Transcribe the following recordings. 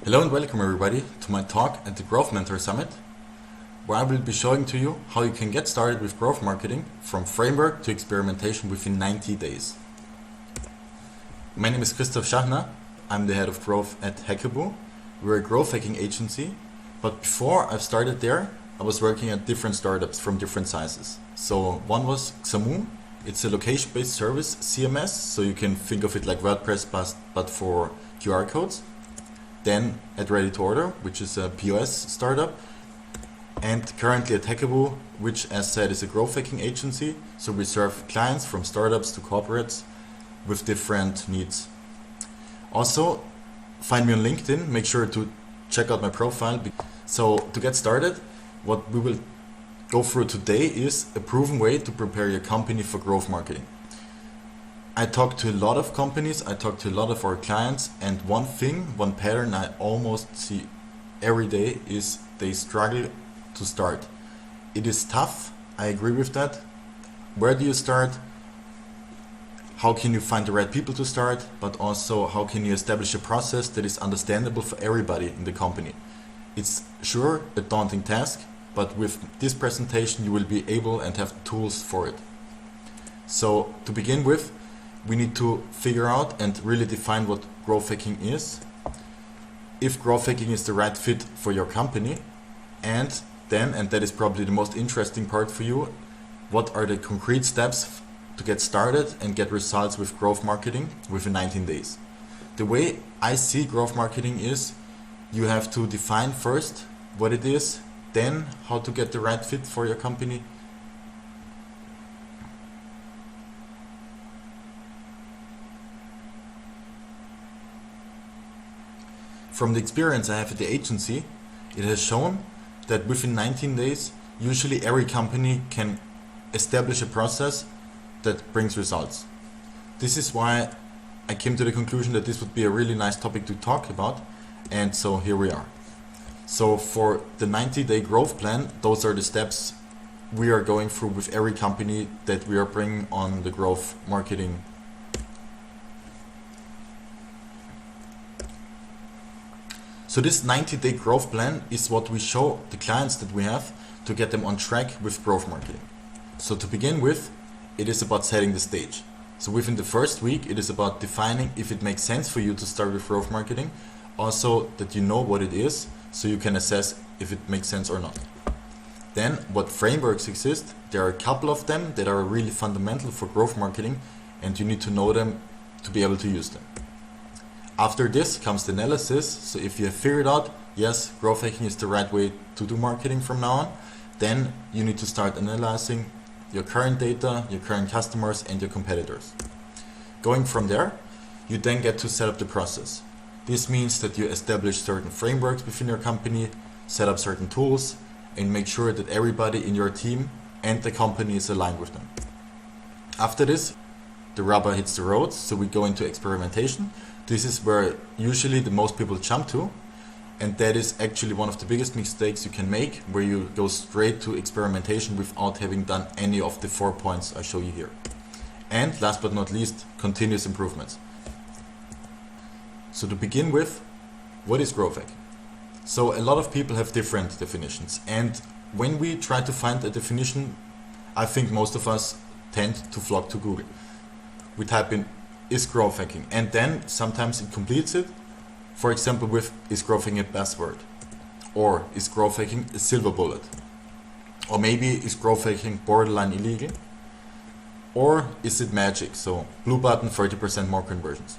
Hello and welcome everybody to my talk at the Growth Mentor Summit, where I will be showing to you how you can get started with growth marketing from framework to experimentation within 90 days. My name is Christoph Schachner. I'm the head of growth at Hackaboo. We're a growth hacking agency, but before I started there, I was working at different startups from different sizes. So one was Xamu. It's a location-based service, CMS, so you can think of it like WordPress but for QR codes. Then at Ready to Order, which is a POS startup, and currently at Hackaboo, which as said is a growth hacking agency, so we serve clients from startups to corporates with different needs. Also, find me on LinkedIn, make sure to check out my profile. So to get started, what we will go through today is a proven way to prepare your company for growth marketing. I talk to a lot of companies, I talk to a lot of our clients, and one pattern I almost see every day is they struggle to start. It is tough, I agree with that. Where do you start? How can you find the right people to start? But also, how can you establish a process that is understandable for everybody in the company? It's sure a daunting task, but with this presentation you will be able and have tools for it. So to begin with, we need to figure out and really define what growth hacking is, if growth hacking is the right fit for your company, and then, and that is probably the most interesting part for you, what are the concrete steps to get started and get results with growth marketing within 19 days. The way I see growth marketing is you have to define first what it is, then how to get the right fit for your company, from the experience I have at the agency, it has shown that within 19 days, usually every company can establish a process that brings results. This is why I came to the conclusion that this would be a really nice topic to talk about, and so here we are. So for the 90-day growth plan, those are the steps we are going through with every company that we are bringing on the growth marketing. So this 90-day growth plan is what we show the clients that we have to get them on track with growth marketing. So to begin with, it is about setting the stage. So within the first week, it is about defining if it makes sense for you to start with growth marketing. Also that you know what it is, so you can assess if it makes sense or not. Then what frameworks exist, there are a couple of them that are really fundamental for growth marketing, and you need to know them to be able to use them. After this comes the analysis. So if you have figured out, yes, growth hacking is the right way to do marketing from now on, then you need to start analyzing your current data, your current customers, and your competitors. Going from there, you then get to set up the process. This means that you establish certain frameworks within your company, set up certain tools, and make sure that everybody in your team and the company is aligned with them. After this, the rubber hits the road, so we go into experimentation. This is where usually the most people jump to, and that is actually one of the biggest mistakes you can make, where you go straight to experimentation without having done any of the 4 points I show you here. And last but not least, continuous improvements. So to begin with, what is growth hacking? So a lot of people have different definitions, and when we try to find a definition, I think most of us tend to flock to Google. We type in is growth hacking, and then sometimes it completes it, for example with is growth hacking a buzzword, or is growth hacking a silver bullet, or maybe is growth hacking borderline illegal, or is it magic, so blue button 30% more conversions.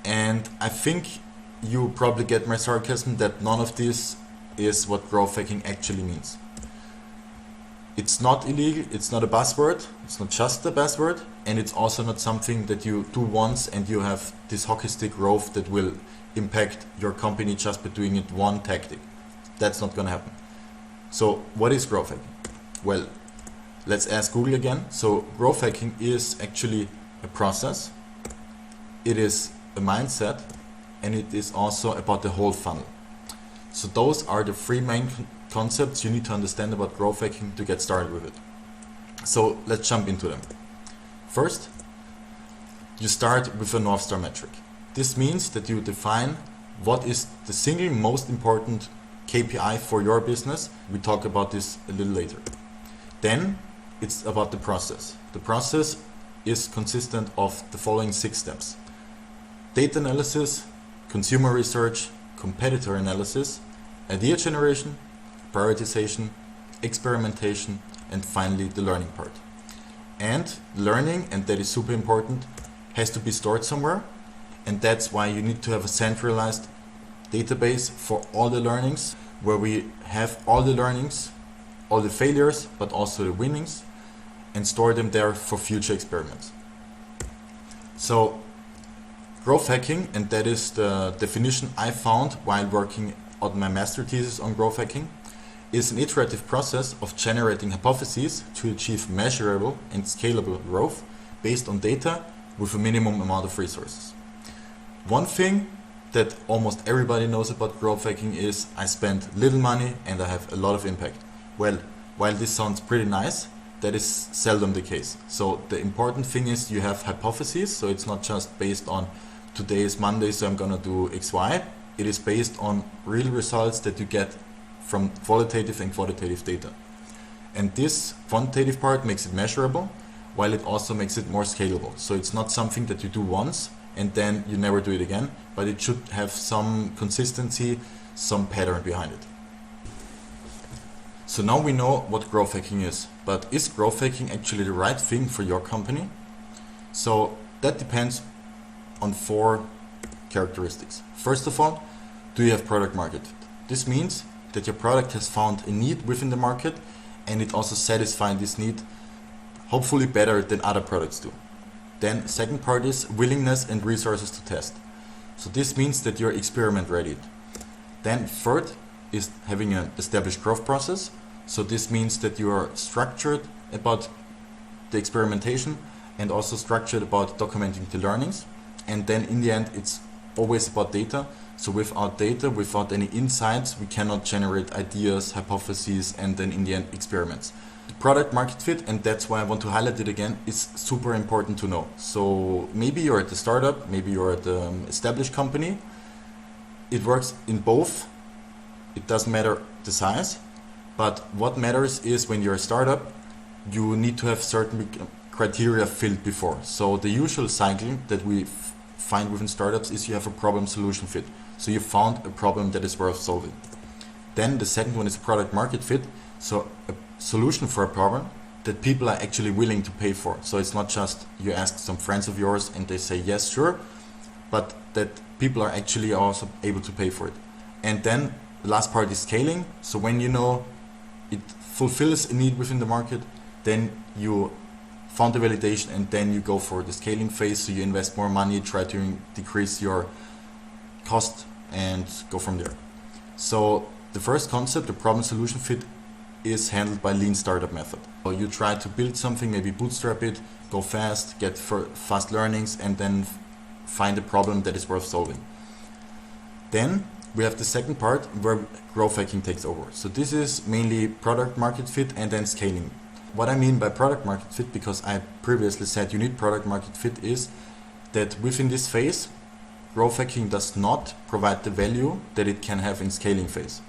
And I think you probably get my sarcasm that none of this is what growth hacking actually means. It's not illegal, it's not a buzzword, it's not just a buzzword, and it's also not something that you do once and you have this hockey stick growth that will impact your company just by doing it one tactic. That's not gonna happen. So what is growth hacking? Well, let's ask Google again. So growth hacking is actually a process, it is a mindset, and it is also about the whole funnel. So those are the three main concepts you need to understand about growth hacking to get started with it. So let's jump into them. First, you start with a North Star metric. This means that you define what is the single most important KPI for your business. We talk about this a little later. Then it's about the process. The process is consistent of the following 6 steps: data analysis, consumer research, competitor analysis, idea generation, prioritization, experimentation, and finally the learning part. And learning, and that is super important, has to be stored somewhere, and that's why you need to have a centralized database for all the learnings, where we have all the learnings, all the failures, but also the winnings, and store them there for future experiments. So growth hacking, and that is the definition I found while working on my master thesis on growth hacking, is an iterative process of generating hypotheses to achieve measurable and scalable growth based on data with a minimum amount of resources. One thing that almost everybody knows about growth hacking is I spend little money and I have a lot of impact. Well, while this sounds pretty nice, that is seldom the case. So the important thing is you have hypotheses, so it's not just based on today is Monday, so I'm gonna do XY. It is based on real results that you get from qualitative and quantitative data. And this quantitative part makes it measurable, while it also makes it more scalable. So it's not something that you do once and then you never do it again, but it should have some consistency, some pattern behind it. So now we know what growth hacking is, but is growth hacking actually the right thing for your company? So that depends on 4 characteristics. First of all, do you have product market fit? This means that your product has found a need within the market and it also satisfies this need hopefully better than other products do. Then second part is willingness and resources to test. So this means that you're experiment ready. Then third is having an established growth process. So this means that you are structured about the experimentation and also structured about documenting the learnings. And then in the end, it's always about data. So without data, without any insights, we cannot generate ideas, hypotheses, and then in the end, experiments. Product market fit, and that's why I want to highlight it again, is super important to know. So maybe you're at the startup, maybe you're at the established company. It works in both. It doesn't matter the size, but what matters is when you're a startup, you need to have certain criteria filled before. So the usual cycle that we find within startups is you have a problem solution fit. So you found a problem that is worth solving. Then the second one is product market fit. So a solution for a problem that people are actually willing to pay for. So it's not just you ask some friends of yours and they say yes, sure, but that people are actually also able to pay for it. And then the last part is scaling. So when you know it fulfills a need within the market, then you found the validation and then you go for the scaling phase. So you invest more money, try to decrease your cost and go from there. So the first concept, the problem solution fit, is handled by lean startup method. So you try to build something, maybe bootstrap it, go fast, get fast learnings, and then find a problem that is worth solving. Then we have the second part where growth hacking takes over. So this is mainly product market fit and then scaling. What I mean by product market fit, because I previously said you need product market fit, is that within this phase, growth hacking does not provide the value that it can have in scaling phase.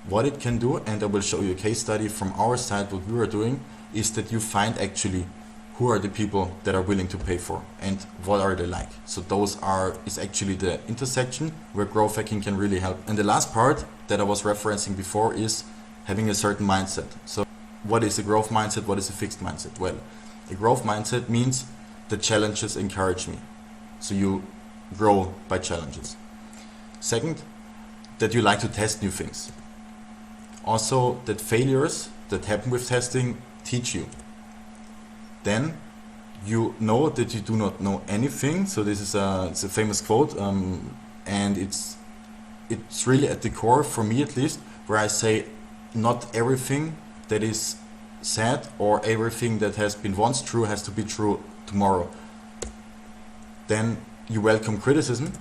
What it can do, and I will show you a case study from our side, what we are doing, is that you find actually who are the people that are willing to pay for and what are they like. So those is actually the intersection where growth hacking can really help. And the last part that I was referencing before is having a certain mindset. So what is a growth mindset? What is a fixed mindset? Well, a growth mindset means the challenges encourage me. So you grow by challenges. Second, that you like to test new things. Also, that failures that happen with testing teach you. Then you know that you do not know anything. So this is it's a famous quote, and it's really at the core, for me at least, where I say not everything that is said or everything that has been once true has to be true tomorrow. Then you welcome criticism,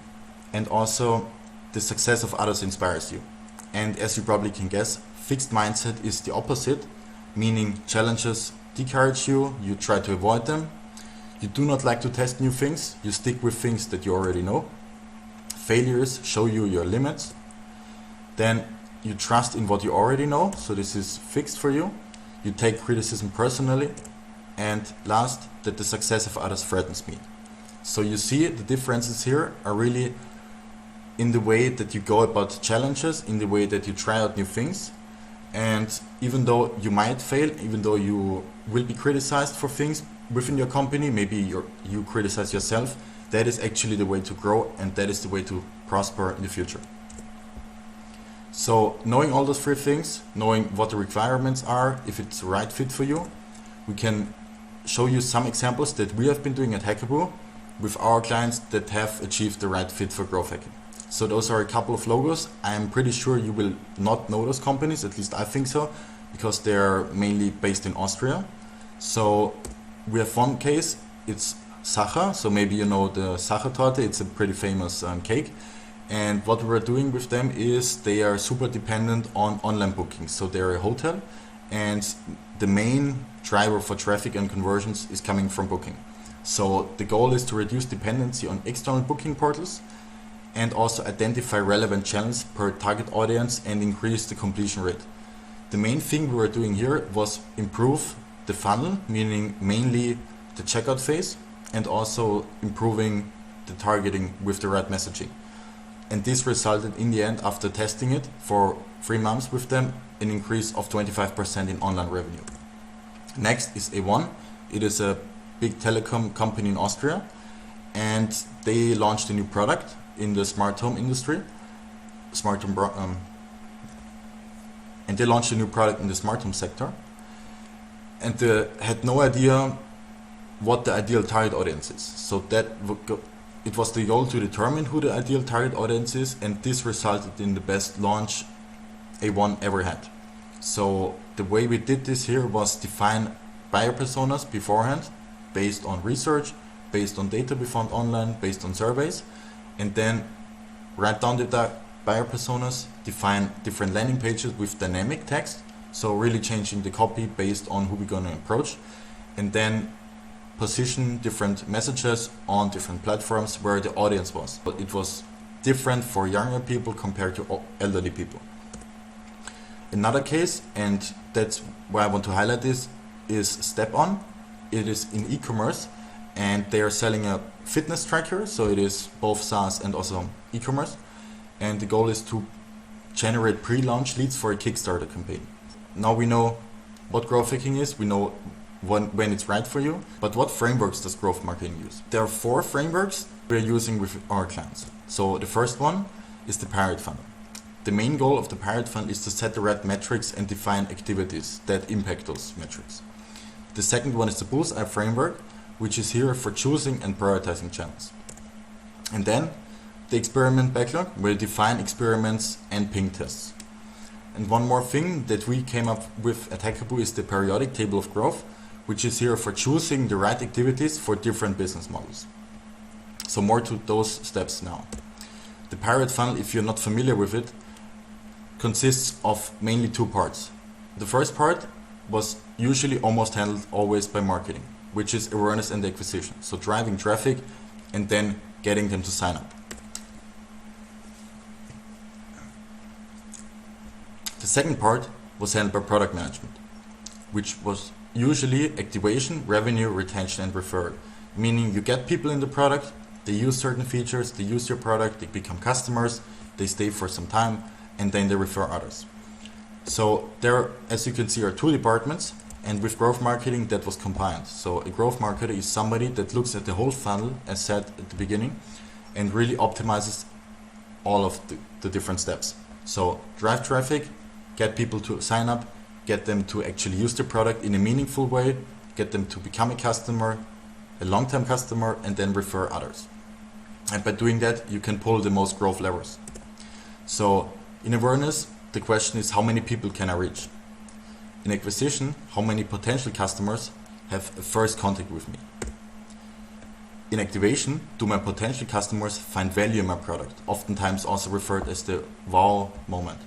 and also the success of others inspires you. And as you probably can guess, fixed mindset is the opposite, meaning challenges discourage you, you try to avoid them, you do not like to test new things, you stick with things that you already know. failures show you your limits. Then you trust in what you already know, so this is fixed for you. You take criticism personally. And last, that the success of others threatens me. So you see the differences here are really in the way that you go about challenges, in the way that you try out new things. And even though you might fail, even though you will be criticized for things within your company, maybe you criticize yourself, that is actually the way to grow, and that is the way to prosper in the future. So knowing all those three things, knowing what the requirements are, if it's the right fit for you, we can show you some examples that we have been doing at Hackaboo with our clients that have achieved the right fit for growth hacking. So those are a couple of logos. I'm pretty sure you will not know those companies, at least I think so, because they're mainly based in Austria. So we have one case, it's Sacher, so maybe you know the Sacher-Torte, it's a pretty famous cake. And what we're doing with them is they are super dependent on online bookings. So they're a hotel, and the main driver for traffic and conversions is coming from booking. So the goal is to reduce dependency on external booking portals and also identify relevant channels per target audience and increase the completion rate. The main thing we were doing here was improve the funnel, meaning mainly the checkout phase, and also improving the targeting with the right messaging. And this resulted in the end, after testing it for 3 months with them, an increase of 25% in online revenue. Next is A1. It is a big telecom company in Austria, and they launched a new product in the smart home industry. And they launched a new product in the smart home sector, and they had no idea what the ideal target audience is. So it was the goal to determine who the ideal target audience is, and this resulted in the best launch A1 ever had. So the way we did this here was define buyer personas beforehand, based on research, based on data we found online, based on surveys, and then write down the buyer personas, define different landing pages with dynamic text, so really changing the copy based on who we're going to approach, and then position different messages on different platforms where the audience was. But it was different for younger people compared to elderly people. Another case, and that's why I want to highlight this, is Step-On. It is in e-commerce, and they are selling a fitness tracker, so it is both SaaS and also e-commerce. And the goal is to generate pre-launch leads for a Kickstarter campaign. Now we know what growth hacking is, we know when it's right for you, but what frameworks does growth marketing use? There are 4 frameworks we're using with our clients. So the first one is the Pirate Funnel. The main goal of the Pirate Funnel is to set the right metrics and define activities that impact those metrics. The second one is the Bullseye framework, which is here for choosing and prioritizing channels. And then the experiment backlog, where you define experiments and ping tests. And one more thing that we came up with at Hackaboo is the periodic table of growth, which is here for choosing the right activities for different business models. So more to those steps now. The Pirate Funnel, if you're not familiar with it, consists of mainly 2 parts. The first part was usually almost handled always by marketing, which is awareness and acquisition. So driving traffic and then getting them to sign up. The second part was handled by product management, which was usually activation, revenue, retention, and referral. Meaning you get people in the product, they use certain features, they use your product, they become customers, they stay for some time, and then they refer others. So there, as you can see, are 2 departments, and with growth marketing that was combined. So a growth marketer is somebody that looks at the whole funnel, as said at the beginning, and really optimizes all of the different steps. So drive traffic, get people to sign up, get them to actually use the product in a meaningful way, get them to become a customer, a long-term customer, and then refer others. And by doing that, you can pull the most growth levers. So in awareness, the question is, how many people can I reach? In acquisition, how many potential customers have a first contact with me? In activation, do my potential customers find value in my product, oftentimes also referred as the wow moment?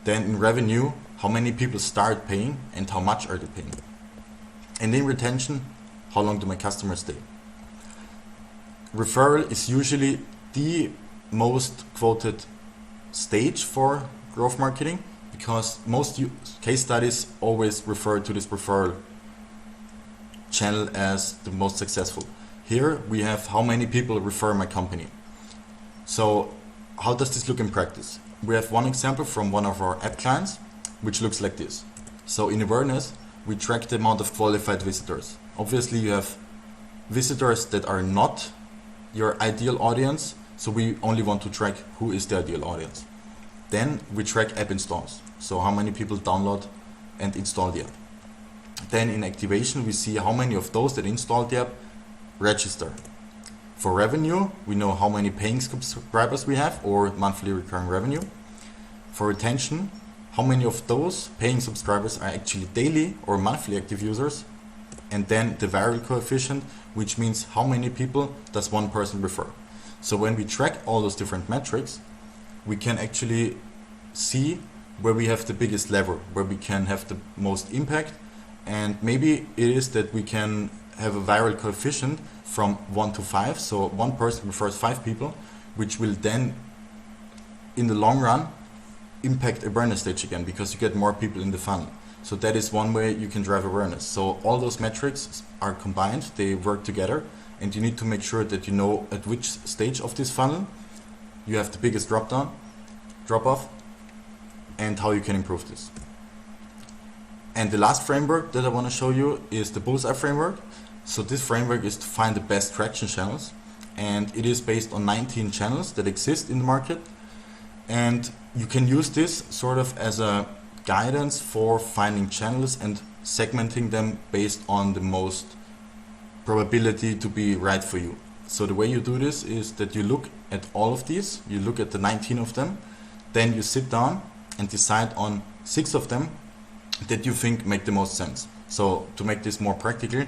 Then in revenue, how many people start paying and how much are they paying? And in retention, how long do my customers stay? Referral is usually the most quoted stage for growth marketing, because most case studies always refer to this referral channel as the most successful. Here we have how many people refer my company. So how does this look in practice? We have one example from one of our app clients, which looks like this. So in awareness, we track the amount of qualified visitors. Obviously you have visitors that are not your ideal audience, so we only want to track who is the ideal audience. Then we track app installs, so how many people download and install the app. Then in activation we see how many of those that install the app register. For revenue, we know how many paying subscribers we have, or monthly recurring revenue. For retention, how many of those paying subscribers are actually daily or monthly active users. And then the viral coefficient, which means how many people does one person refer. So when we track all those different metrics, we can actually see where we have the biggest lever, where we can have the most impact. And maybe it is that we can have a viral coefficient from 1 to 5, so one person refers 5 people, which will then in the long run impact awareness stage again, because you get more people in the funnel. So that is one way you can drive awareness. So all those metrics are combined, they work together, and you need to make sure that you know at which stage of this funnel you have the biggest drop off, and how you can improve this. And the last framework that I want to show you is the Bullseye framework. So this framework is to find the best traction channels, and it is based on 19 channels that exist in the market. And you can use this sort of as a guidance for finding channels and segmenting them based on the most probability to be right for you. So the way you do this is that you look at all of these, you look at the 19 of them, then you sit down and decide on 6 of them that you think make the most sense. So to make this more practical,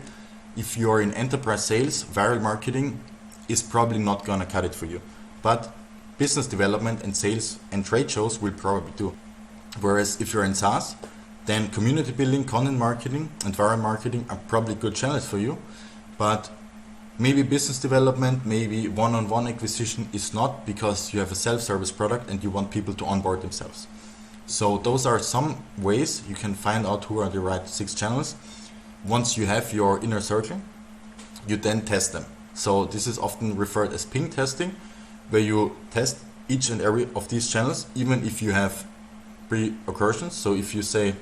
if you're in enterprise sales, viral marketing is probably not gonna cut it for you. But business development and sales and trade shows will probably do. Whereas if you're in SaaS, then community building, content marketing and viral marketing are probably good channels for you. But maybe business development, maybe one-on-one acquisition is not, because you have a self-service product and you want people to onboard themselves. So those are some ways you can find out who are the right 6 channels. Once you have your inner circle, you then test them. So this is often referred as ping testing, where you test each and every of these channels, even if you have pre-occursions. So if you say,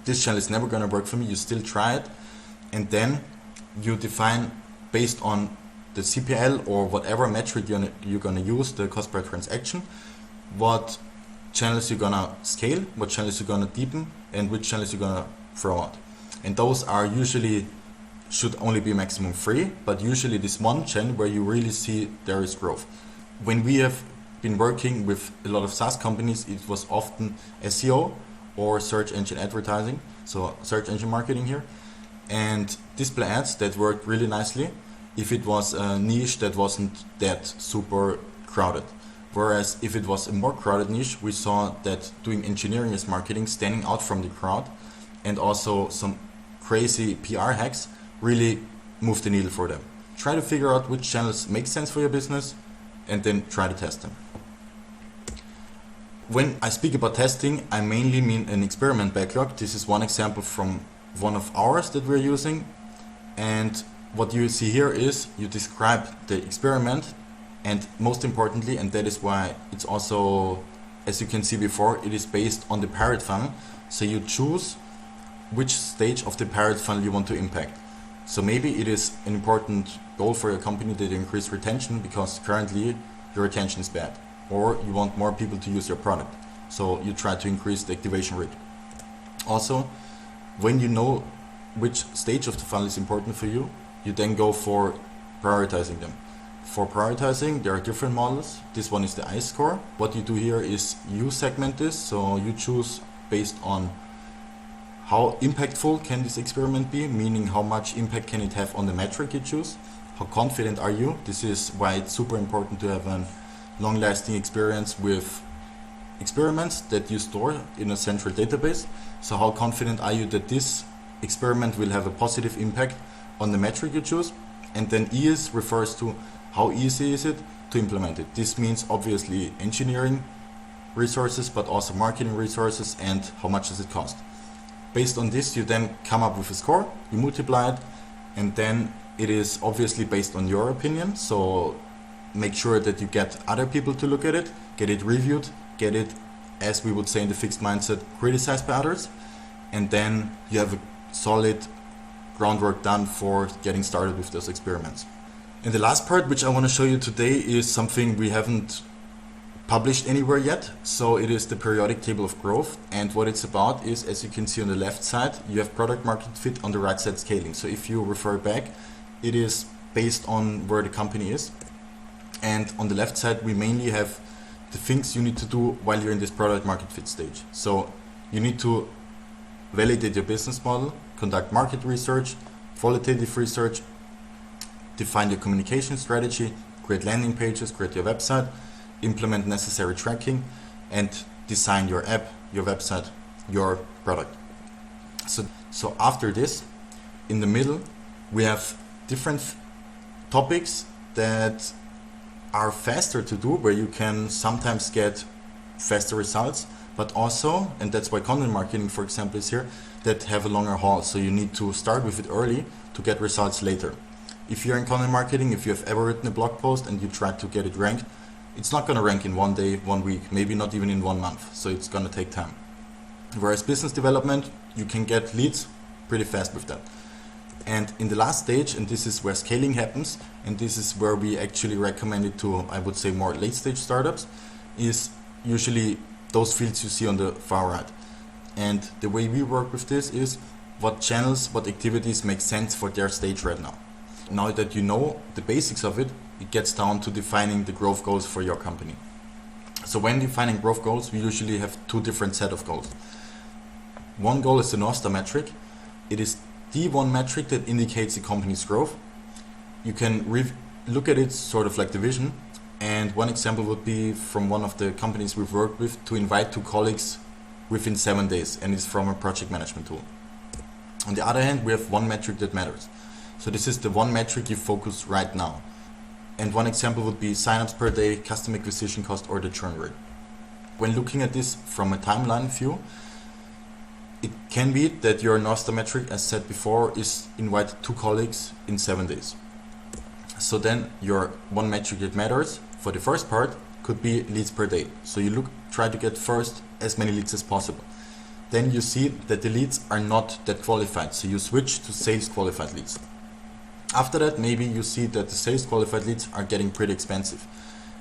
this channel is never going to work for me, you still try it, and then you define based on the CPL or whatever metric you're going to use, the cost per transaction, what channels you're going to scale, what channels you're going to deepen, and which channels you're going to throw out. And those are usually, should only be maximum 3, but usually this one channel where you really see there is growth. When we have been working with a lot of SaaS companies, it was often SEO or search engine advertising, so search engine marketing here, and display ads that worked really nicely if it was a niche that wasn't that super crowded. Whereas if it was a more crowded niche, we saw that doing engineering as marketing, standing out from the crowd, and also some crazy PR hacks really moved the needle for them. Try to figure out which channels make sense for your business and then try to test them. When I speak about testing, I mainly mean an experiment backlog. This is one example from one of ours that we're using. And what you see here is you describe the experiment, and most importantly, and that is why it's also, as you can see before, it is based on the parrot funnel. So you choose which stage of the parrot funnel you want to impact. So maybe it is an important goal for your company that you increase retention because currently your retention is bad, or you want more people to use your product. So you try to increase the activation rate. Also, when you know which stage of the funnel is important for you, you then go for prioritizing them. For prioritizing, there are different models. This one is the ICE score. What you do here is you segment this, so you choose based on how impactful can this experiment be, meaning how much impact can it have on the metric you choose. How confident are you? This is why it's super important to have a long-lasting experience with experiments that you store in a central database. So how confident are you that this experiment will have a positive impact on the metric you choose? And then ES refers to how easy is it to implement it. This means obviously engineering resources, but also marketing resources, and how much does it cost. Based on this, you then come up with a score, you multiply it, and then it is obviously based on your opinion. So make sure that you get other people to look at it, get it reviewed, get it, as we would say in the fixed mindset, criticized by others, and then you have a solid groundwork done for getting started with those experiments. And the last part, which I want to show you today, is something we haven't published anywhere yet. So it is the periodic table of growth, and what it's about is, as you can see on the left side, you have product market fit, on the right side scaling. So if you refer back, it is based on where the company is, and on the left side we mainly have the things you need to do while you're in this product market fit stage. So you need to validate your business model, conduct market research, qualitative research, define your communication strategy, create landing pages, create your website, implement necessary tracking, and design your app, your website, your product. So after this, in the middle, we have different topics that are faster to do, where you can sometimes get faster results, but also, and that's why content marketing, for example, is here, that have a longer haul. So you need to start with it early to get results later. If you're in content marketing, if you have ever written a blog post and you try to get it ranked, it's not going to rank in 1 day, 1 week, maybe not even in 1 month. So it's going to take time. Whereas business development, you can get leads pretty fast with that. And in the last stage, and this is where scaling happens, and this is where we actually recommend it to, I would say, more late stage startups, is usually those fields you see on the far right. And the way we work with this is what channels, what activities make sense for their stage right now. Now that you know the basics of it, it gets down to defining the growth goals for your company. So when defining growth goals, we usually have 2 different set of goals. One goal is the North Star metric. It is the one metric that indicates the company's growth. You can look at it sort of like the vision. And one example would be from one of the companies we've worked with, to invite 2 colleagues within 7 days, and it's from a project management tool. On the other hand, we have one metric that matters. So this is the one metric you focus right now. And one example would be signups per day, customer acquisition cost, or the churn rate. When looking at this from a timeline view, it can be that your North Star metric, as said before, is invite 2 colleagues in 7 days. So then your one metric that matters for the first part could be leads per day. So you try to get first as many leads as possible. Then you see that the leads are not that qualified, so you switch to sales qualified leads. After that, maybe you see that the sales qualified leads are getting pretty expensive,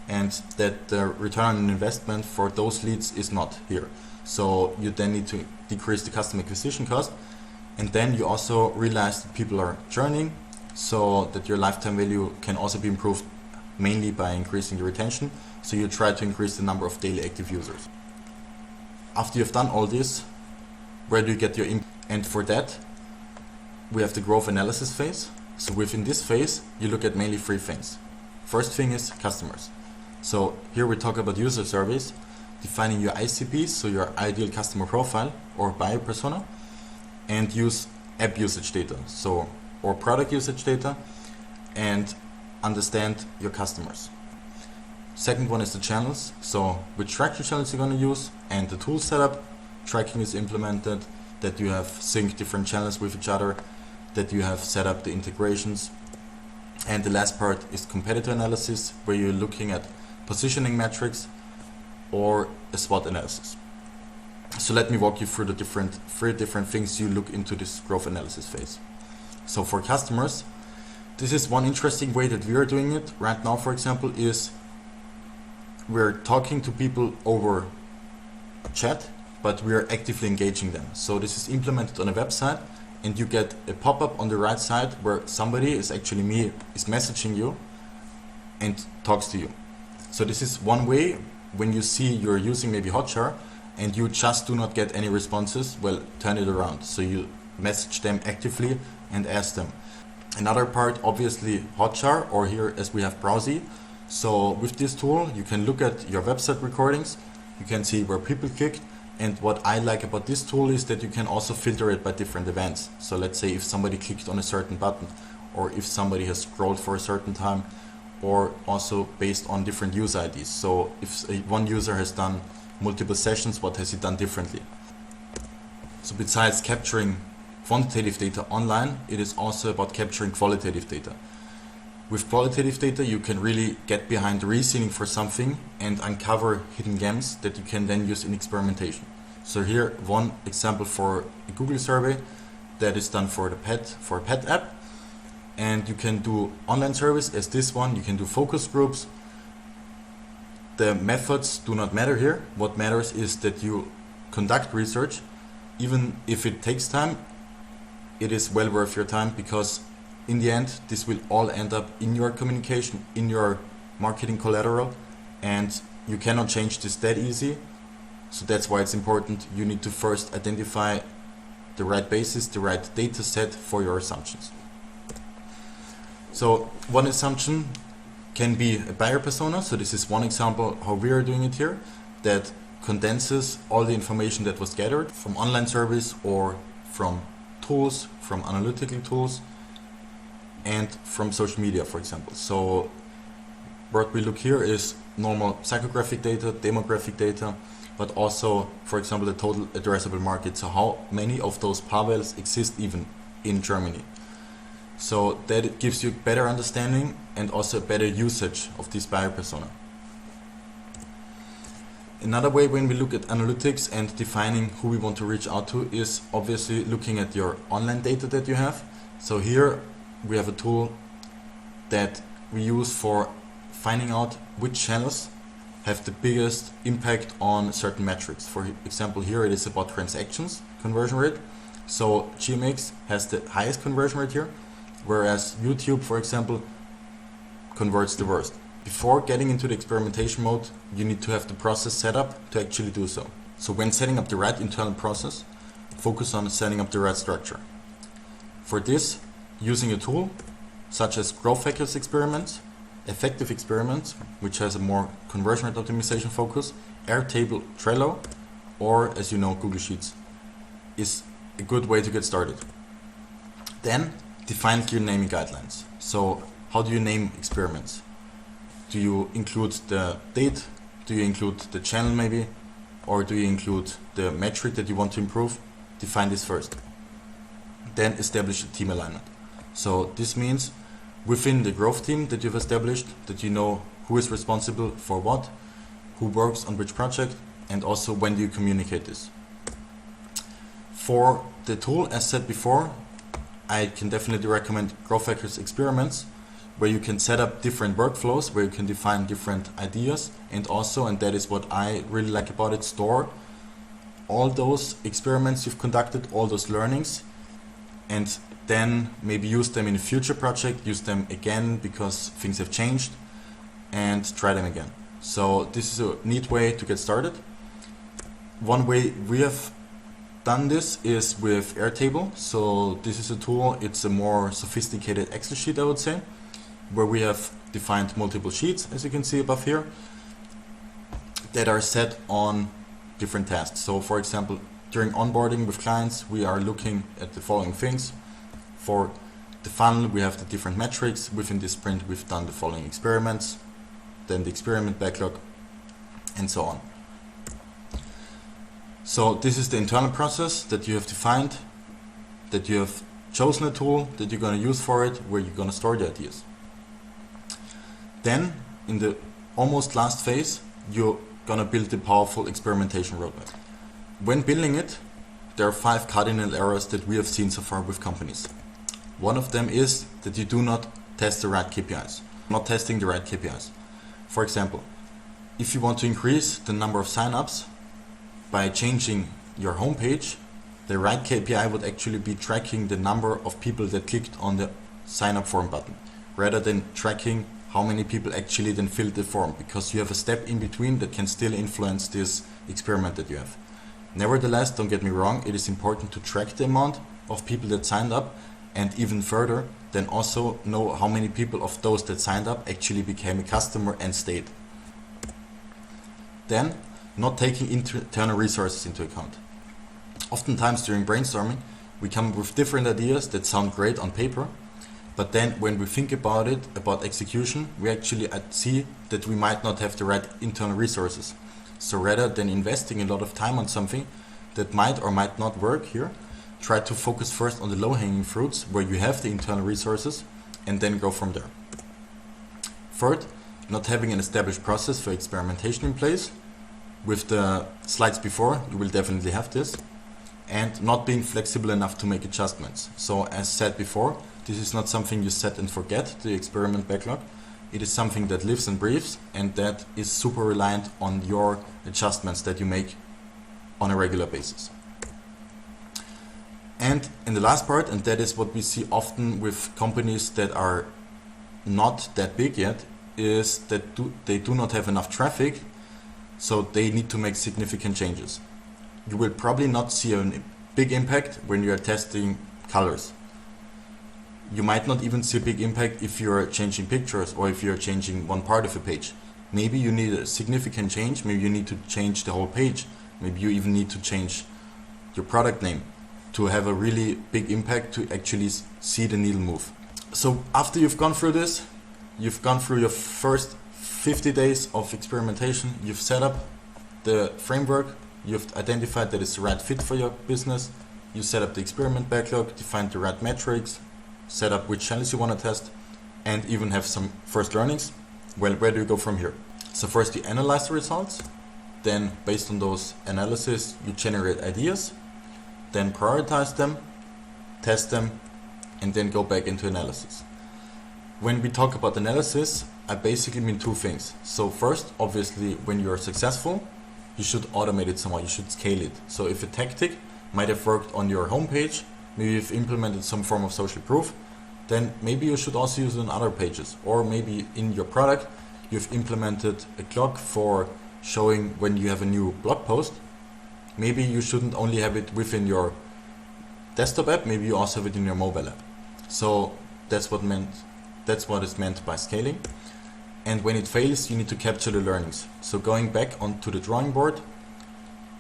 and that the return on investment for those leads is not here. So you then need to decrease the customer acquisition cost, and then you also realize that people are churning, so that your lifetime value can also be improved, mainly by increasing the retention. So you try to increase the number of daily active users. After you've done all this, where do you get your impact? And for that, we have the growth analysis phase. So within this phase, you look at mainly 3 things. First thing is customers. So here we talk about user surveys, defining your ICPs, so your ideal customer profile or buyer persona, and use app usage data, or product usage data, and understand your customers. Second one is the channels. So which tracking channels you're going to use, and the tool setup. Tracking is implemented, that you have synced different channels with each other, that you have set up the integrations. And the last part is competitor analysis, where you're looking at positioning metrics or a SWOT analysis. So let me walk you through the 3 different things you look into this growth analysis phase. So for customers, this is one interesting way that we are doing it right now, for example, is we're talking to people over chat, but we are actively engaging them. So this is implemented on a website, and you get a pop-up on the right side where somebody, is actually me, is messaging you and talks to you. So this is one way. When you see you're using maybe Hotjar and you just do not get any responses, well, turn it around. So you message them actively and ask them. Another part, obviously Hotjar, or here as we have Browsy. So with this tool, you can look at your website recordings, you can see where people clicked, and what I like about this tool is that you can also filter it by different events. So let's say if somebody clicked on a certain button, or if somebody has scrolled for a certain time, or also based on different user IDs. So if one user has done multiple sessions, what has he done differently? So besides capturing quantitative data online, it is also about capturing qualitative data. With qualitative data, you can really get behind the reasoning for something and uncover hidden gems that you can then use in experimentation. So here, one example for a Google survey that is done for a pet app. And you can do online surveys as this one, you can do focus groups. The methods do not matter here. What matters is that you conduct research. Even if it takes time, it is well worth your time, because in the end, this will all end up in your communication, in your marketing collateral, and you cannot change this that easy. So that's why it's important. You need to first identify the right basis, the right data set for your assumptions. So one assumption can be a buyer persona. So this is one example how we are doing it here, that condenses all the information that was gathered from online surveys or from tools, from analytical tools, and from social media, for example. So what we look here is normal psychographic data, demographic data, but also, for example, the total addressable market. So how many of those Pavels exist even in Germany? So that gives you better understanding and also better usage of this buyer persona. Another way when we look at analytics and defining who we want to reach out to is obviously looking at your online data that you have. So here we have a tool that we use for finding out which channels have the biggest impact on certain metrics. For example, here it is about transactions, conversion rate. So GMX has the highest conversion rate here, whereas YouTube, for example, converts the worst. Before getting into the experimentation mode, you need to have the process set up to actually do so. So when setting up the right internal process, focus on setting up the right structure. For this, using a tool such as growth hackers experiments, effective experiments, which has a more conversion rate optimization focus, Airtable, Trello, or as you know, Google Sheets is a good way to get started. Then define clear naming guidelines. So how do you name experiments? Do you include the date? Do you include the channel maybe? Or do you include the metric that you want to improve? Define this first. Then establish a team alignment. So this means within the growth team that you've established, that you know who is responsible for what, who works on which project, and also when do you communicate this. For the tool, as said before, I can definitely recommend Growth Hackers Experiments, where you can set up different workflows, where you can define different ideas, and also, and that is what I really like about it, store all those experiments you've conducted, all those learnings, and then maybe use them in a future project, use them again because things have changed, and try them again. So this is a neat way to get started. One way we have done this is with Airtable. So this is a tool, it's a more sophisticated Excel sheet, I would say, where we have defined multiple sheets, as you can see above here, that are set on different tasks. So for example, during onboarding with clients, we are looking at the following things. For the funnel, we have the different metrics. Within this sprint, we've done the following experiments, then the experiment backlog, and so on. So this is the internal process that you have defined, that you have chosen a tool that you're going to use for it, where you're going to store the ideas. Then, in the almost last phase, you're going to build the powerful experimentation roadmap. When building it, there are 5 cardinal errors that we have seen so far with companies. One of them is that you do not test the right KPIs, not testing the right KPIs. For example, if you want to increase the number of signups by changing your homepage, the right KPI would actually be tracking the number of people that clicked on the sign up form button, rather than tracking how many people actually then filled the form, because you have a step in between that can still influence this experiment that you have. Nevertheless, don't get me wrong, it is important to track the amount of people that signed up, and even further, then also know how many people of those that signed up actually became a customer and stayed. Then, not taking internal resources into account. Oftentimes during brainstorming, we come up with different ideas that sound great on paper, But then when we think about it, about execution, we actually see that we might not have the right internal resources. So rather than investing a lot of time on something that might or might not work here, try to focus first on the low-hanging fruits where you have the internal resources and then go from there. Third, not having an established process for experimentation in place. With the slides before, you will definitely have this. And not being flexible enough to make adjustments. So as said before, this is not something you set and forget, the experiment backlog. It is something that lives and breathes and that is super reliant on your adjustments that you make on a regular basis. And in the last part, and that is what we see often with companies that are not that big yet, is that they do not have enough traffic, so they need to make significant changes. You will probably not see a big impact when you are testing colors. You might not even see a big impact if you are changing pictures or if you are changing one part of a page. Maybe you need a significant change, maybe you need to change the whole page, maybe you even need to change your product name to have a really big impact to actually see the needle move. So after you've gone through this, you've gone through your first 50 days of experimentation, you've set up the framework, you've identified that it's the right fit for your business, you set up the experiment backlog, defined the right metrics, set up which channels you want to test, and even have some first learnings. Well, where do you go from here? So first you analyze the results, then based on those analysis you generate ideas, then prioritize them, test them, and then go back into analysis. When we talk about analysis, I basically mean two things. So first, obviously, when you're successful, you should automate it somehow, you should scale it. So if a tactic might have worked on your homepage, maybe you've implemented some form of social proof, then maybe you should also use it on other pages. Or maybe in your product, you've implemented a clock for showing when you have a new blog post. Maybe you shouldn't only have it within your desktop app, maybe you also have it in your mobile app. So that's what is meant by scaling. And when it fails, you need to capture the learnings. So going back onto the drawing board,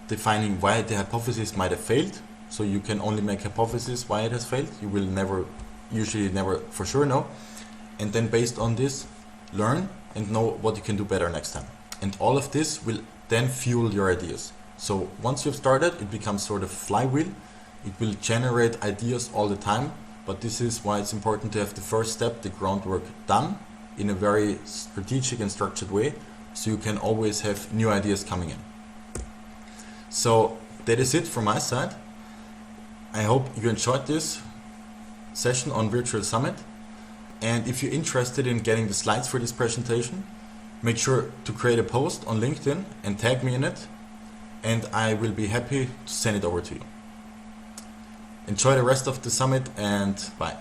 defining why the hypothesis might have failed. So you can only make hypothesis why it has failed. You will usually never for sure know. And then based on this, learn and know what you can do better next time. And all of this will then fuel your ideas. So once you've started, it becomes sort of flywheel. It will generate ideas all the time. But this is why it's important to have the first step, the groundwork, done in a very strategic and structured way, so you can always have new ideas coming in. So that is it from my side. I hope you enjoyed this session on Virtual Summit. And if you're interested in getting the slides for this presentation, make sure to create a post on LinkedIn and tag me in it, and I will be happy to send it over to you. Enjoy the rest of the summit and bye.